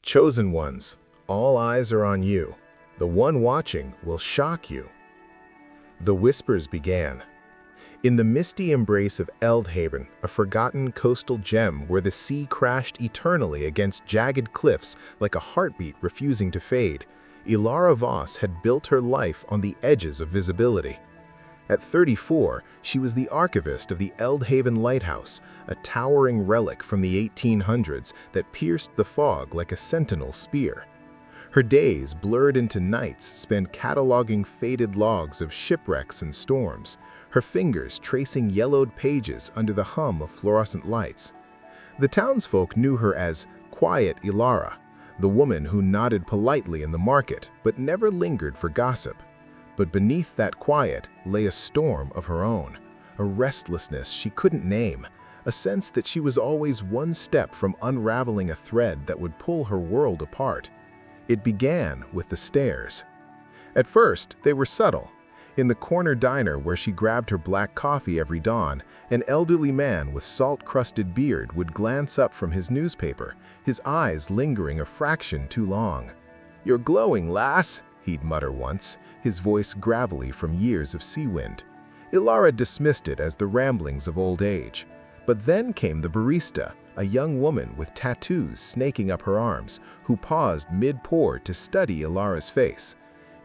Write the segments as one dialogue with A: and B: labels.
A: Chosen ones, all eyes are on you. The one watching will shock you. The whispers began. In the misty embrace of Eldhaven, a forgotten coastal gem where the sea crashed eternally against jagged cliffs like a heartbeat refusing to fade, Ilara Voss had built her life on the edges of visibility. At 34, she was the archivist of the Eldhaven Lighthouse, a towering relic from the 1800s that pierced the fog like a sentinel spear. Her days, blurred into nights, spent cataloging faded logs of shipwrecks and storms, her fingers tracing yellowed pages under the hum of fluorescent lights. The townsfolk knew her as Quiet Ilara, the woman who nodded politely in the market but never lingered for gossip. But beneath that quiet lay a storm of her own, a restlessness she couldn't name, a sense that she was always one step from unraveling a thread that would pull her world apart. It began with the stares. At first, they were subtle. In the corner diner where she grabbed her black coffee every dawn, an elderly man with salt-crusted beard would glance up from his newspaper, his eyes lingering a fraction too long. "You're glowing, lass," he'd mutter once, his voice gravelly from years of sea wind. Ilara dismissed it as the ramblings of old age. But then came the barista, a young woman with tattoos snaking up her arms, who paused mid-pour to study Ilara's face.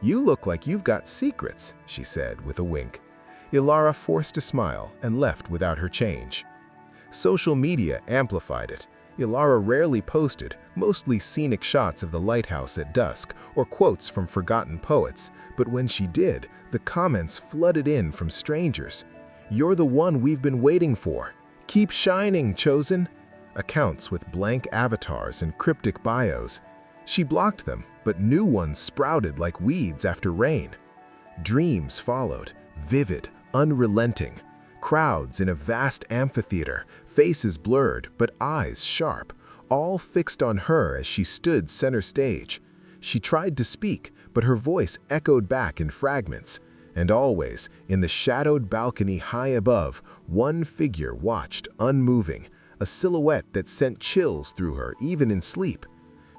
A: "You look like you've got secrets," she said with a wink. Ilara forced a smile and left without her change. Social media amplified it. Ilara rarely posted, mostly scenic shots of the lighthouse at dusk or quotes from forgotten poets, but when she did, the comments flooded in from strangers. "You're the one we've been waiting for. Keep shining, Chosen." Accounts with blank avatars and cryptic bios. She blocked them, but new ones sprouted like weeds after rain. Dreams followed, vivid, unrelenting. Crowds in a vast amphitheater, faces blurred but eyes sharp, all fixed on her as she stood center stage. She tried to speak, but her voice echoed back in fragments. And always, in the shadowed balcony high above, one figure watched unmoving, a silhouette that sent chills through her even in sleep.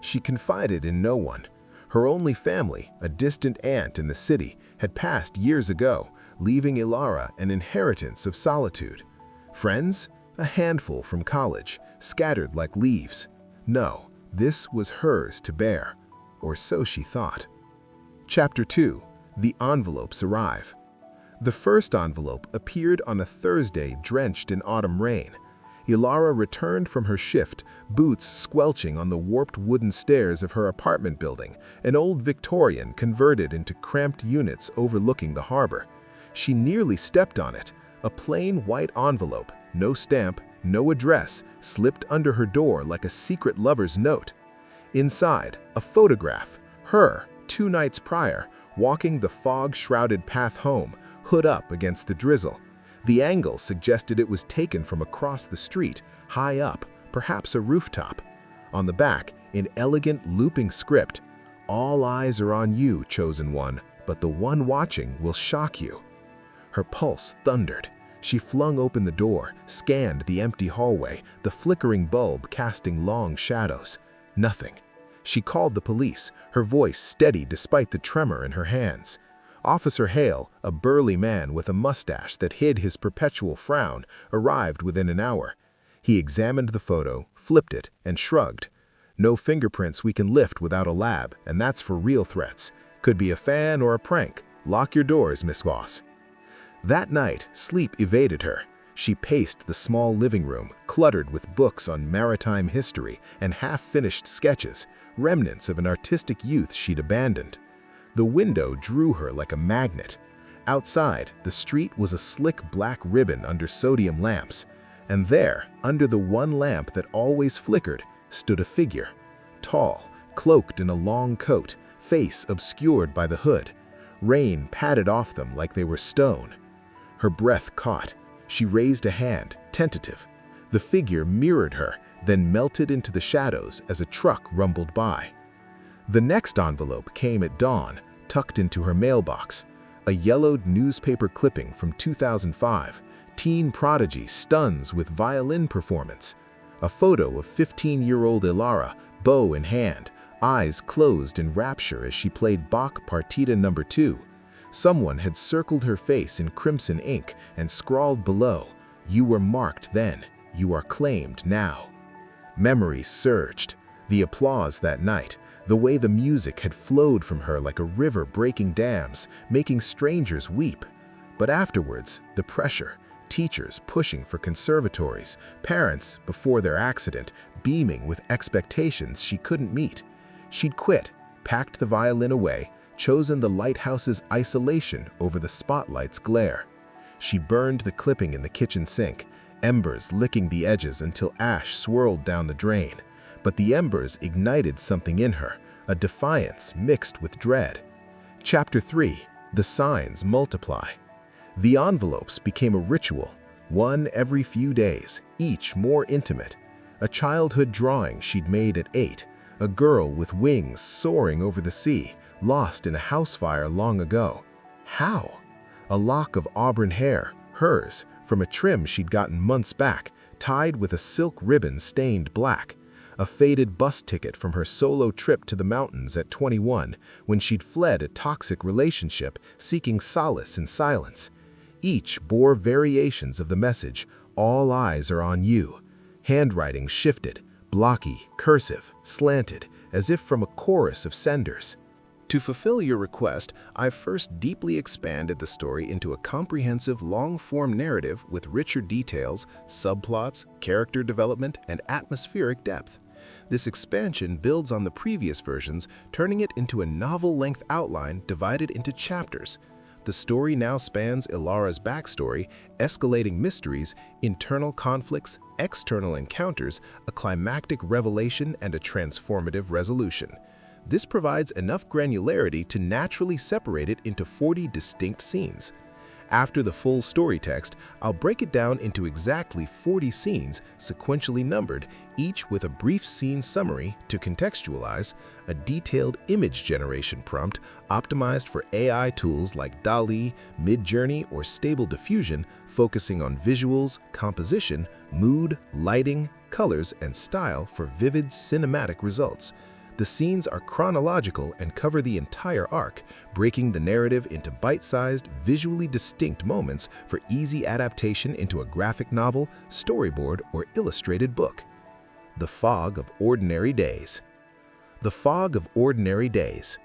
A: She confided in no one. Her only family, a distant aunt in the city, had passed years ago, leaving Ilara an inheritance of solitude. Friends? A handful from college, scattered like leaves. No, this was hers to bear, or so she thought. Chapter 2. The envelopes arrive. The first envelope appeared on a Thursday drenched in autumn rain. Ilara returned from her shift, boots squelching on the warped wooden stairs of her apartment building, an old Victorian converted into cramped units overlooking the harbor. She nearly stepped on it. A plain white envelope, no stamp, no address, slipped under her door like a secret lover's note. Inside, a photograph, her, 2 nights prior, walking the fog-shrouded path home, hood up against the drizzle. The angle suggested it was taken from across the street, high up, perhaps a rooftop. On the back, in elegant looping script, "All eyes are on you, chosen one, but the one watching will shock you." Her pulse thundered. She flung open the door, scanned the empty hallway, the flickering bulb casting long shadows. Nothing. She called the police, her voice steady despite the tremor in her hands. Officer Hale, a burly man with a mustache that hid his perpetual frown, arrived within an hour. He examined the photo, flipped it, and shrugged. "No fingerprints we can lift without a lab, and that's for real threats. Could be a fan or a prank. Lock your doors, Miss Voss." That night, sleep evaded her. She paced the small living room, cluttered with books on maritime history and half-finished sketches, remnants of an artistic youth she'd abandoned. The window drew her like a magnet. Outside, the street was a slick black ribbon under sodium lamps. And there, under the one lamp that always flickered, stood a figure. Tall, cloaked in a long coat, face obscured by the hood. Rain patted off them like they were stone. Her breath caught. She raised a hand, tentative. The figure mirrored her, then melted into the shadows as a truck rumbled by. The next envelope came at dawn, tucked into her mailbox. A yellowed newspaper clipping from 2005. Teen prodigy stuns with violin performance. A photo of 15-year-old Ilara, bow in hand, eyes closed in rapture as she played Bach Partita No. 2. Someone had circled her face in crimson ink and scrawled below, "You were marked then, you are claimed now." Memories surged. The applause that night, the way the music had flowed from her like a river breaking dams, making strangers weep. But afterwards, the pressure, teachers pushing for conservatories, parents, before their accident, beaming with expectations she couldn't meet. She'd quit, packed the violin away, chosen the lighthouse's isolation over the spotlight's glare. She burned the clipping in the kitchen sink, embers licking the edges until ash swirled down the drain. But the embers ignited something in her, a defiance mixed with dread. Chapter 3. The Signs Multiply. The envelopes became a ritual, one every few days, each more intimate. A childhood drawing she'd made at 8, a girl with wings soaring over the sea, lost in a house fire long ago. How? A lock of auburn hair, hers, from a trim she'd gotten months back, tied with a silk ribbon stained black. A faded bus ticket from her solo trip to the mountains at 21, when she'd fled a toxic relationship, seeking solace in silence. Each bore variations of the message, "All eyes are on you." Handwriting shifted, blocky, cursive, slanted, as if from a chorus of senders. To fulfill your request, I've first deeply expanded the story into a comprehensive long-form narrative with richer details, subplots, character development, and atmospheric depth. This expansion builds on the previous versions, turning it into a novel-length outline divided into chapters. The story now spans Ilara's backstory, escalating mysteries, internal conflicts, external encounters, a climactic revelation, and a transformative resolution. This provides enough granularity to naturally separate it into 40 distinct scenes. After the full story text, I'll break it down into exactly 40 scenes, sequentially numbered, each with a brief scene summary to contextualize, a detailed image generation prompt optimized for AI tools like DALL-E, Midjourney, or Stable Diffusion, focusing on visuals, composition, mood, lighting, colors, and style for vivid cinematic results. The scenes are chronological and cover the entire arc, breaking the narrative into bite-sized, visually distinct moments for easy adaptation into a graphic novel, storyboard, or illustrated book. The Fog of Ordinary Days. The Fog of Ordinary Days.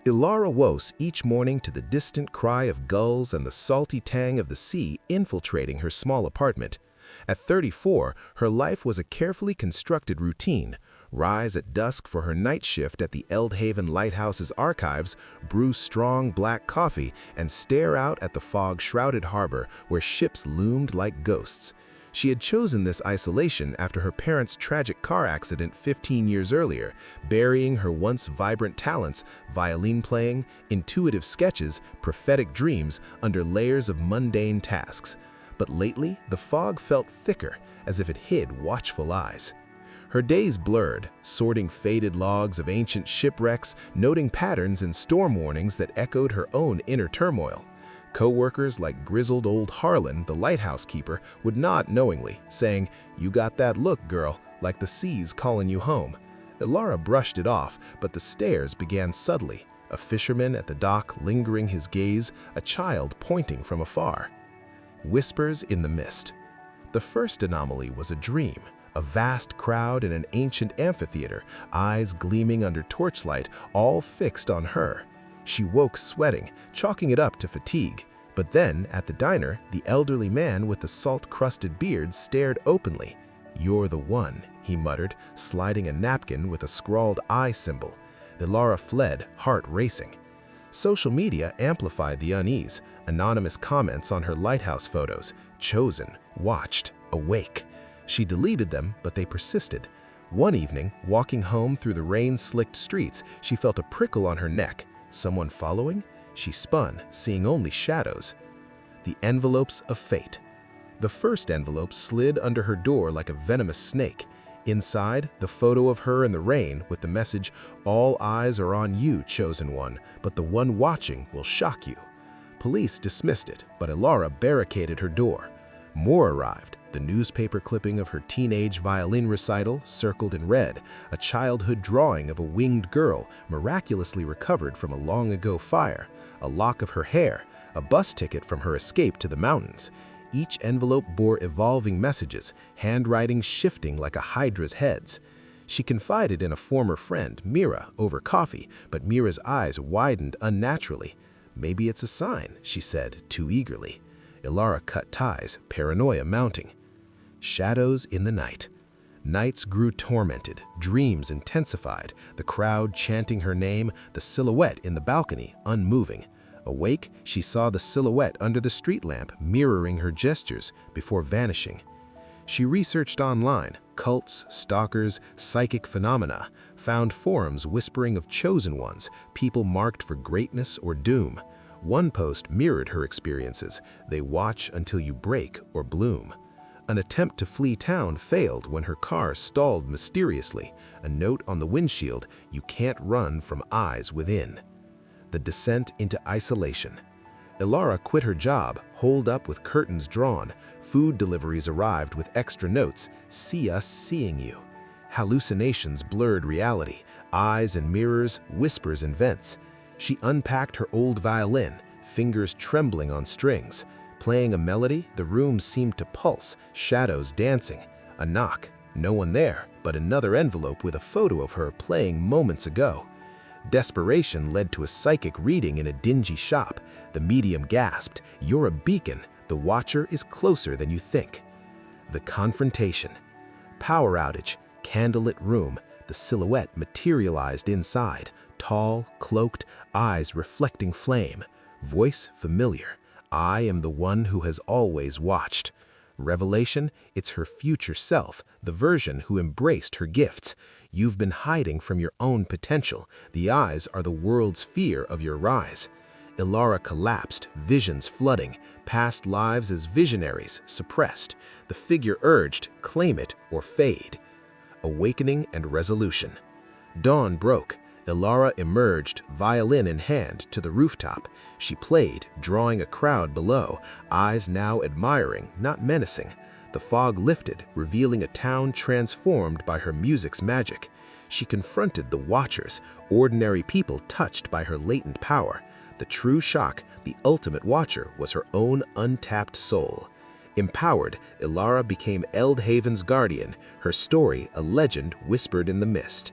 A: Ilara woke each morning to the distant cry of gulls and the salty tang of the sea infiltrating her small apartment. At 34, her life was a carefully constructed routine. Rise at dusk for her night shift at the Eldhaven Lighthouse's archives, brew strong black coffee, and stare out at the fog-shrouded harbor where ships loomed like ghosts. She had chosen this isolation after her parents' tragic car accident 15 years earlier, burying her once vibrant talents, violin playing, intuitive sketches, prophetic dreams, under layers of mundane tasks. But lately, the fog felt thicker, as if it hid watchful eyes. Her days blurred, sorting faded logs of ancient shipwrecks, noting patterns in storm warnings that echoed her own inner turmoil. Co-workers like grizzled old Harlan, the lighthouse keeper, would nod knowingly, saying, "You got that look, girl, like the sea's calling you home." Ilara brushed it off, but the stares began subtly, a fisherman at the dock lingering his gaze, a child pointing from afar. Whispers in the mist. The first anomaly was a dream. A vast crowd in an ancient amphitheater, eyes gleaming under torchlight, all fixed on her. She woke sweating, chalking it up to fatigue. But then, at the diner, the elderly man with the salt-crusted beard stared openly. "You're the one," he muttered, sliding a napkin with a scrawled eye symbol. Ilara fled, heart racing. Social media amplified the unease. Anonymous comments on her lighthouse photos. Chosen, watched, awake. She deleted them, but they persisted. One evening, walking home through the rain-slicked streets, she felt a prickle on her neck. Someone following? She spun, seeing only shadows. The envelopes of fate. The first envelope slid under her door like a venomous snake. Inside, the photo of her in the rain with the message, "All eyes are on you, chosen one, but the one watching will shock you." Police dismissed it, but Ilara barricaded her door. More arrived, The newspaper clipping of her teenage violin recital circled in red, a childhood drawing of a winged girl miraculously recovered from a long-ago fire, a lock of her hair, a bus ticket from her escape to the mountains. Each envelope bore evolving messages, handwriting shifting like a hydra's heads. She confided in a former friend, Mira, over coffee, but Mira's eyes widened unnaturally. "Maybe it's a sign," she said, too eagerly. Ilara cut ties, paranoia mounting. Shadows in the night. Nights grew tormented, dreams intensified, the crowd chanting her name, the silhouette in the balcony, unmoving. Awake, she saw the silhouette under the street lamp mirroring her gestures before vanishing. She researched online, cults, stalkers, psychic phenomena, found forums whispering of chosen ones, people marked for greatness or doom. One post mirrored her experiences: "They watch until you break or bloom." An attempt to flee town failed when her car stalled mysteriously. A note on the windshield: "You can't run from eyes within." The descent into isolation. Ilara quit her job, holed up with curtains drawn. Food deliveries arrived with extra notes: "See us seeing you." Hallucinations blurred reality, eyes in mirrors, whispers in vents. She unpacked her old violin, fingers trembling on strings. Playing a melody, the room seemed to pulse, shadows dancing. A knock, no one there, but another envelope with a photo of her playing moments ago. Desperation led to a psychic reading in a dingy shop. The medium gasped, "You're a beacon. The watcher is closer than you think." The confrontation. Power outage, candlelit room. The silhouette materialized inside, tall, cloaked, eyes reflecting flame. Voice familiar. "I am the one who has always watched." Revelation, it's her future self, the version who embraced her gifts. "You've been hiding from your own potential. The eyes are the world's fear of your rise." Ilara collapsed, visions flooding, past lives as visionaries suppressed. The figure urged, "Claim it or fade." Awakening and resolution. Dawn broke. Ilara emerged, violin in hand, to the rooftop. She played, drawing a crowd below, eyes now admiring, not menacing. The fog lifted, revealing a town transformed by her music's magic. She confronted the watchers, ordinary people touched by her latent power. The true shock, the ultimate watcher, was her own untapped soul. Empowered, Ilara became Eldhaven's guardian, her story a legend whispered in the mist.